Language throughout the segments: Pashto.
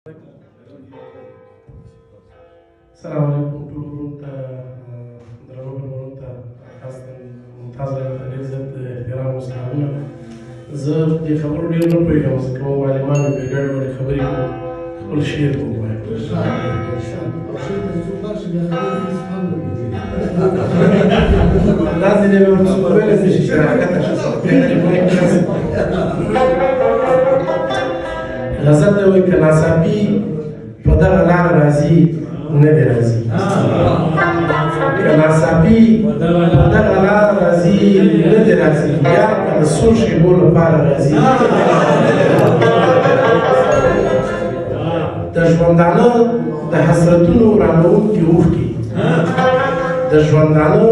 السلام عليكم ټول ته درنو مېلمنو ته خاصه ممتاز ډېر زیات احترام او سلامونه. زه دې خبرو ډېر نه پوهېږم ځکه مو معلمان مې بې ګډې وړې خبرې کوو. خپل شعر به ووایم. دا ځینې مې ورته وویلی نه شي چې راښکته شه غزل دی وایي که ناڅاپي په دغه لاره راځي نه دې راځي، که ناڅاپي په دغه لاره راځي نه دې راځي، بیا که د څو شېبو لپاره راځي. د ژوندانه د حسرتونو رانوونکي اوښکې، د ژوندانه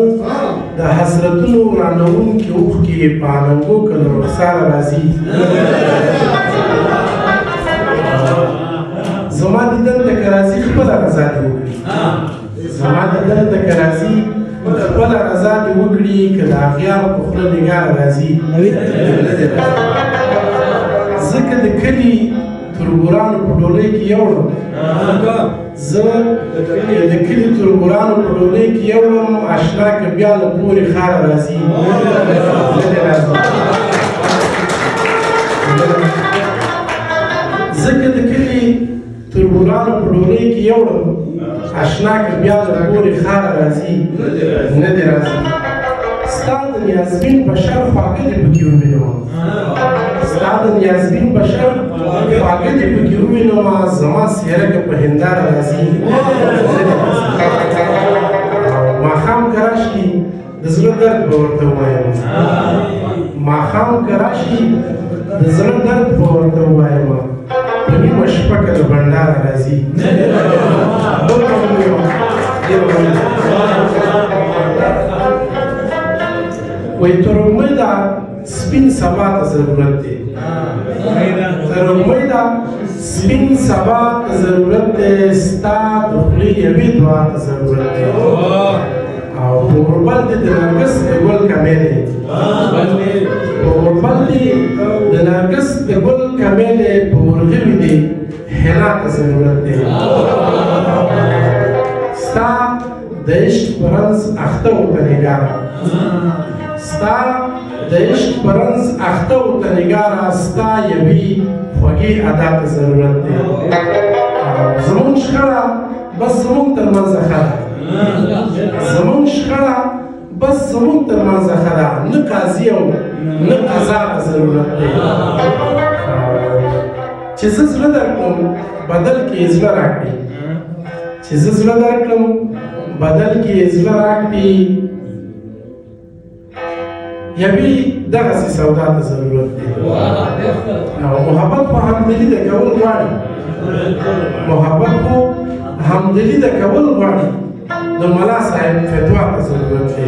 د حسرتونو رانوونکي اوښکې په اننګو که له رخساره راځي. زما دیدن ته که راځي خپله رضا دې وکړي، زما دیدن ته که راځي خپله رضا دې وکړي، که د اغیار په خوله نګاره راځي نه دې راځي. ځکه د کلي تربورانو په ډولۍ کې یوړم، زه د کلي تربورانو په ډولۍ کې یوړم، اشنا که بیا له پورې خاره راځي نه دې راځي. ځکه د کلي تربورانو په ډولۍ کې یوړم، اشنا که بیا له پورې خاره راځي نه دې راځي. ستا د نیازبین بشر خواږه دې پکې ووینم، ستا د نیازبین بشر خواږه دې پکې ووینم، زما څېره که په هنداره راځي نه دې راځي. ماښام که راشي د زړه درد به ورته ووایم، ماښام که راشي د زړه درد به ورته ووایم، په نیمه شپه که د بنډاره راځي. وایي تر امیده سپین سبا ته ضرورت دی، تر امیده سپین سبا ته ضرورت دی، ستا د خولې یوې دعا ته ضرورت دی. او په غربل دې د نرګس د ګل کمی دی، په غربل دې د نرګس د ګل کمی دی، په ورغوي دې حنا ته ضرورت دی. ستا د عشق په رنځ اخته ورته نګاره، ستا د عشق په رنځ اخته ورته نګاره، ستا یوې خوږې ادا ته ضرورت دی. زمونږ شخړه بس زمونږ تر منځه ښه ده، زمونږ شخړه بس زمونږ تر منځه ښه ده، نه قاضي او نه قضا ته ضرورت دی. چې زه زړه درکړم بدل کې یې زړه راکړي، چې زه زړه درکړم بدل کې یې زړه راکړي، یوې دغسې سودا ته ضرورت دی. او محبت خو همدلي د کول غواړي، محبت خو همدلي د کول غواړي، د ملا صاحب فتوا ته ضرورت دی.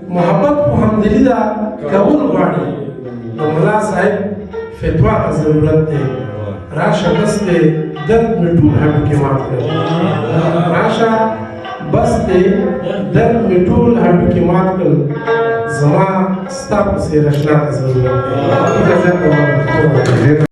محبت خو همدلي د کول غواړي، د ملا صاحب فتوا ته ضرورت دی. راشه بس دې درد مې ټول هډوکي مات کړل، راشه بس دې درد مې ټول هډوکي مات کړل، زما ستا په څېر اشنا ته ضرورت دی.